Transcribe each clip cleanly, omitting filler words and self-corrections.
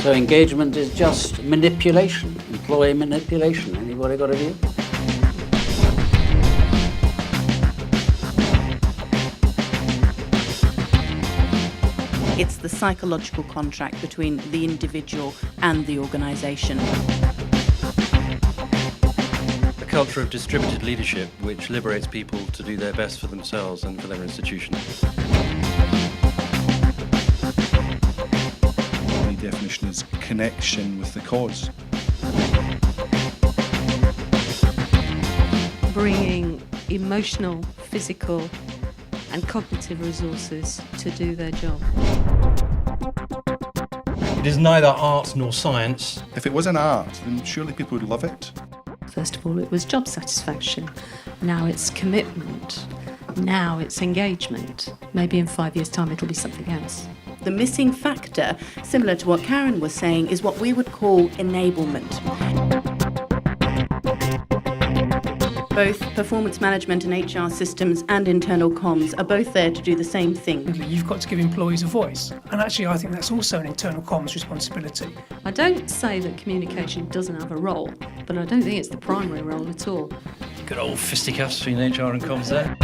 So engagement is just manipulation, employee manipulation. Anybody got a view? It's the psychological contract between the individual and the organisation. A culture of distributed leadership which liberates people to do their best for themselves and for their institution. The definition is connection with the cause. Bringing emotional, physical and cognitive resources to do their job. It is neither art nor science. If it was an art, then surely people would love it. First of all, it was job satisfaction. Now it's commitment. Now it's engagement. Maybe in 5 years' time it'll be something else. The missing factor, similar to what Karen was saying, is what we would call enablement. Both performance management and HR systems and internal comms are both there to do the same thing. You've got to give employees a voice. And actually, I think that's also an internal comms responsibility. I don't say that communication doesn't have a role, but I don't think it's the primary role at all. Good old fisticuffs between HR and comms there.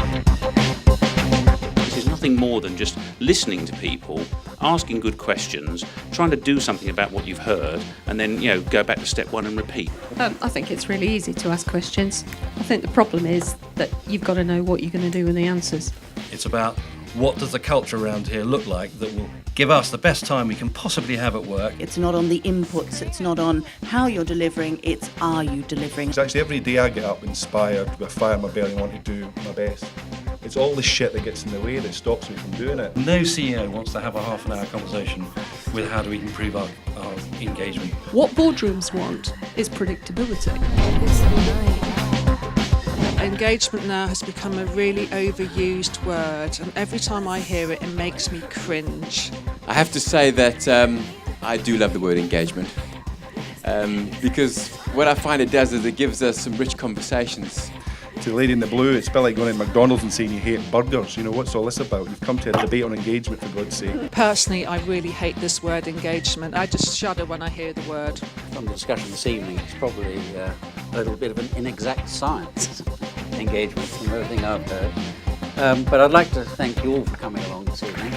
This is nothing more than just listening to people, asking good questions, trying to do something about what you've heard, and then, go back to step one and repeat. I think it's really easy to ask questions. I think the problem is that you've got to know what you're going to do with the answers. It's about what does the culture around here look like that will give us the best time we can possibly have at work. It's not on the inputs, it's not on how you're delivering, it's are you delivering. It's actually every day I get up inspired with fire in my belly and want to do my best. It's all the shit that gets in the way that stops me from doing it. No CEO wants to have a half an hour conversation with how do we improve our engagement. What boardrooms want is predictability. Engagement now has become a really overused word, and every time I hear it, it makes me cringe. I have to say that I do love the word engagement because what I find it does is it gives us some rich conversations. To the lady in the blue, it's a bit like going to McDonald's and saying you hate burgers. What's all this about? You've come to a debate on engagement, for God's sake. Personally, I really hate this word engagement. I just shudder when I hear the word. From the discussion this evening, it's probably a little bit of an inexact science, engagement, from everything I've heard. But I'd like to thank you all for coming along this evening.